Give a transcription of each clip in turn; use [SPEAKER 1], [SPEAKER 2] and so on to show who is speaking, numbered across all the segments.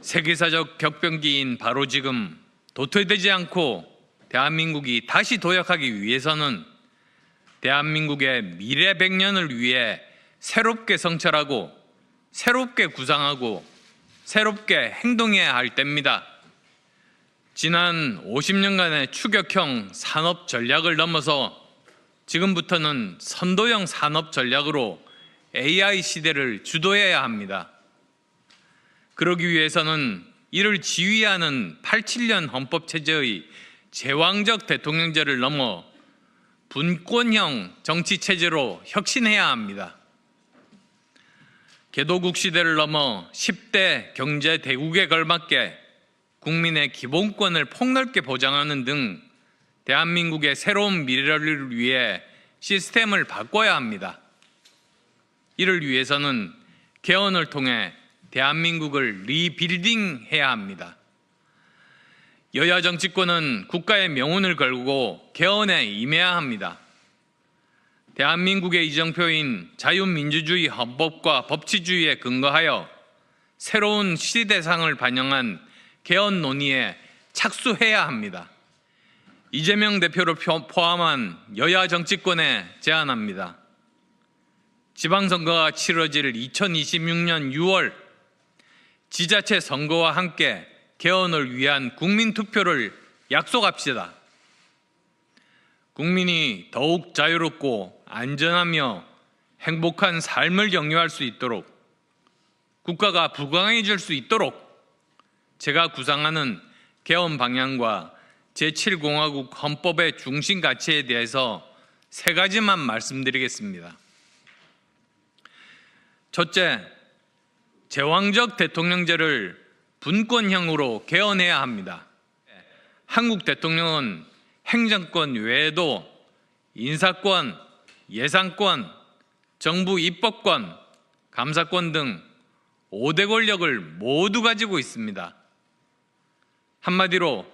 [SPEAKER 1] 세계사적 격변기인 바로 지금 도태되지 않고 대한민국이 다시 도약하기 위해서는 대한민국의 미래 100년을 위해 새롭게 성찰하고 새롭게 구상하고 새롭게 행동해야 할 때입니다. 지난 50년간의 추격형 산업 전략을 넘어서 지금부터는 선도형 산업 전략으로 AI 시대를 주도해야 합니다. 그러기 위해서는 이를 지휘하는 87년 헌법체제의 제왕적 대통령제를 넘어 분권형 정치체제로 혁신해야 합니다. 개도국 시대를 넘어 10대 경제 대국에 걸맞게 국민의 기본권을 폭넓게 보장하는 등 대한민국의 새로운 미래를 위해 시스템을 바꿔야 합니다. 이를 위해서는 개헌을 통해 대한민국을 리빌딩해야 합니다. 여야 정치권은 국가의 명운을 걸고 개헌에 임해야 합니다. 대한민국의 이정표인 자유민주주의 헌법과 법치주의에 근거하여 새로운 시대상을 반영한 개헌 논의에 착수해야 합니다. 이재명 대표를 포함한 여야 정치권에 제안합니다. 지방선거가 치러질 2026년 6월 지자체 선거와 함께 개헌을 위한 국민투표를 약속합시다. 국민이 더욱 자유롭고 안전하며 행복한 삶을 영위할 수 있도록, 국가가 부강해질 수 있도록 제가 구상하는 개헌 방향과 제7공화국 헌법의 중심 가치에 대해서 세 가지만 말씀드리겠습니다. 첫째, 제왕적 대통령제를 분권형으로 개헌해야 합니다. 한국 대통령은 행정권 외에도 인사권, 예산권, 정부 입법권, 감사권 등 5대 권력을 모두 가지고 있습니다. 한마디로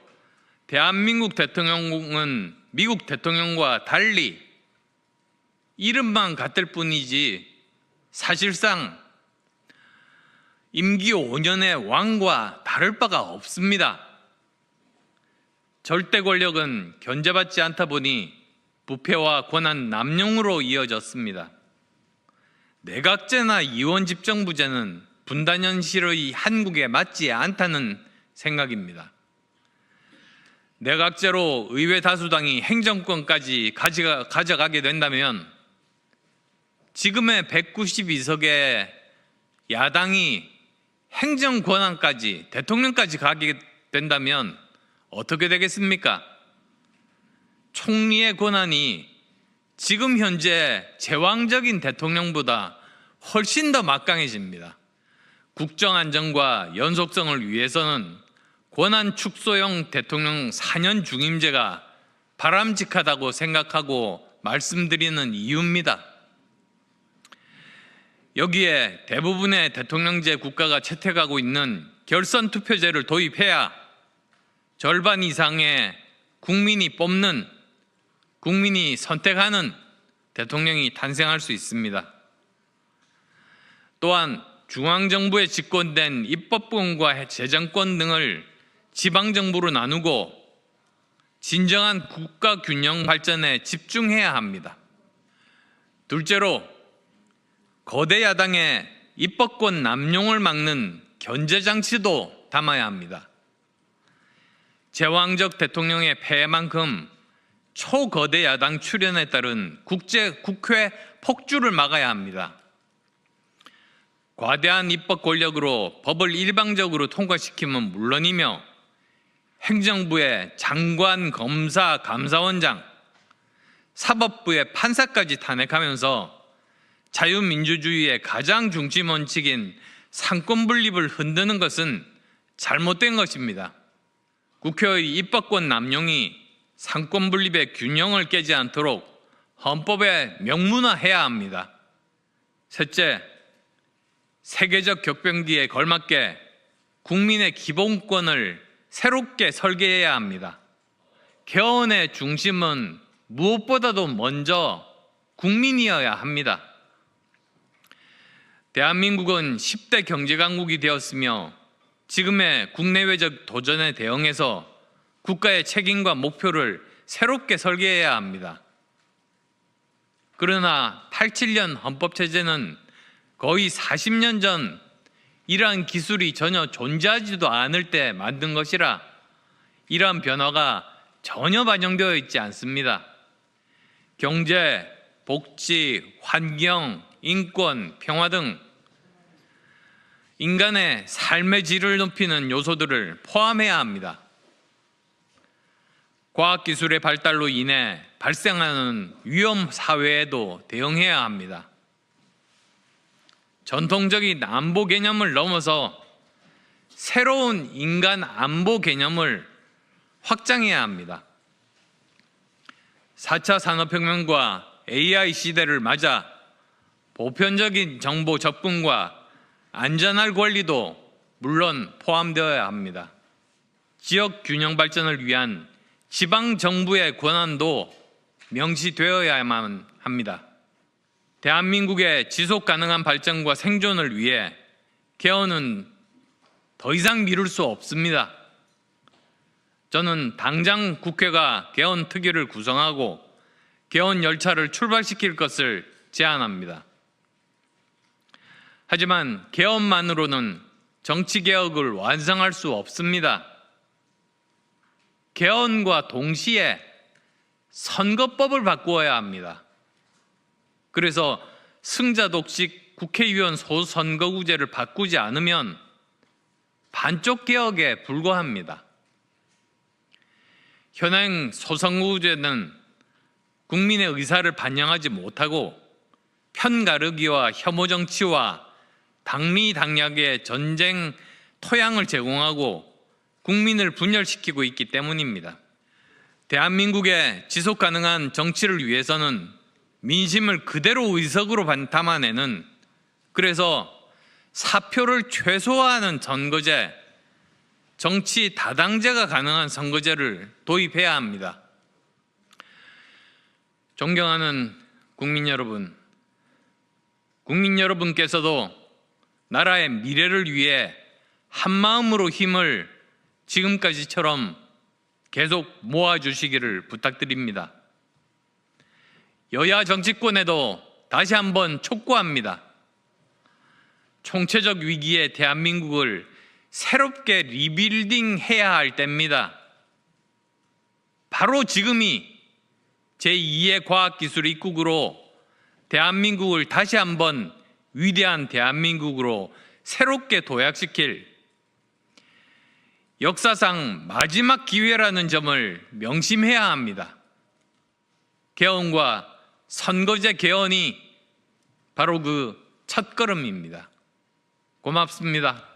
[SPEAKER 1] 대한민국 대통령은 미국 대통령과 달리 이름만 같을 뿐이지 사실상 임기 5년의 왕과 다를 바가 없습니다. 절대 권력은 견제받지 않다 보니 부패와 권한 남용으로 이어졌습니다. 내각제나 이원집정부제는 분단 현실의 한국에 맞지 않다는 생각입니다. 내각제로 의회 다수당이 행정권까지 가져가게 된다면 지금의 192석의 야당이 행정 권한까지, 대통령까지 가게 된다면 어떻게 되겠습니까? 총리의 권한이 지금 현재 제왕적인 대통령보다 훨씬 더 막강해집니다. 국정 안정과 연속성을 위해서는 권한 축소형 대통령 4년 중임제가 바람직하다고 생각하고 말씀드리는 이유입니다. 여기에 대부분의 대통령제 국가가 채택하고 있는 결선 투표제를 도입해야 절반 이상의 국민이 뽑는, 국민이 선택하는 대통령이 탄생할 수 있습니다. 또한 중앙정부에 집권된 입법권과 재정권 등을 지방정부로 나누고 진정한 국가균형 발전에 집중해야 합니다. 둘째로 거대 야당의 입법권 남용을 막는 견제장치도 담아야 합니다. 제왕적 대통령의 폐해만큼 초거대 야당 출현에 따른 국회 폭주를 막아야 합니다. 과대한 입법 권력으로 법을 일방적으로 통과시키면 물론이며 행정부의 장관, 검사, 감사원장, 사법부의 판사까지 탄핵하면서 자유민주주의의 가장 중심 원칙인 상권 분립을 흔드는 것은 잘못된 것입니다. 국회의 입법권 남용이 상권 분립의 균형을 깨지 않도록 헌법에 명문화해야 합니다. 셋째, 세계적 격변기에 걸맞게 국민의 기본권을 새롭게 설계해야 합니다. 개헌의 중심은 무엇보다도 먼저 국민이어야 합니다. 대한민국은 10대 경제강국이 되었으며 지금의 국내외적 도전에 대응해서 국가의 책임과 목표를 새롭게 설계해야 합니다. 그러나 87년 헌법체제는 거의 40년 전 이러한 기술이 전혀 존재하지도 않을 때 만든 것이라 이러한 변화가 전혀 반영되어 있지 않습니다. 경제, 복지, 환경, 인권, 평화 등 인간의 삶의 질을 높이는 요소들을 포함해야 합니다. 과학기술의 발달로 인해 발생하는 위험 사회에도 대응해야 합니다. 전통적인 안보 개념을 넘어서 새로운 인간 안보 개념을 확장해야 합니다. 4차 산업혁명과 AI 시대를 맞아 보편적인 정보 접근과 안전할 권리도 물론 포함되어야 합니다. 지역 균형 발전을 위한 지방정부의 권한도 명시되어야만 합니다. 대한민국의 지속 가능한 발전과 생존을 위해 개헌은 더 이상 미룰 수 없습니다. 저는 당장 국회가 개헌 특위를 구성하고 개헌 열차를 출발시킬 것을 제안합니다. 하지만 개헌만으로는 정치개혁을 완성할 수 없습니다. 개헌과 동시에 선거법을 바꾸어야 합니다. 그래서 승자 독식 국회의원 소선거구제를 바꾸지 않으면 반쪽 개혁에 불과합니다. 현행 소선거구제는 국민의 의사를 반영하지 못하고 편가르기와 혐오 정치와 당리당략의 전쟁 토양을 제공하고 국민을 분열시키고 있기 때문입니다. 대한민국의 지속 가능한 정치를 위해서는 민심을 그대로 의석으로 담아내는, 그래서 사표를 최소화하는 선거제, 정치 다당제가 가능한 선거제를 도입해야 합니다. 존경하는 국민 여러분께서도 나라의 미래를 위해 한마음으로 힘을 지금까지처럼 계속 모아주시기를 부탁드립니다. 여야 정치권에도 다시 한번 촉구합니다. 총체적 위기의 대한민국을 새롭게 리빌딩해야 할 때입니다. 바로 지금이 제2의 과학기술 입국으로 대한민국을 다시 한번 위대한 대한민국으로 새롭게 도약시킬 역사상 마지막 기회라는 점을 명심해야 합니다. 개헌과 선거제 개헌이 바로 그 첫걸음입니다. 고맙습니다.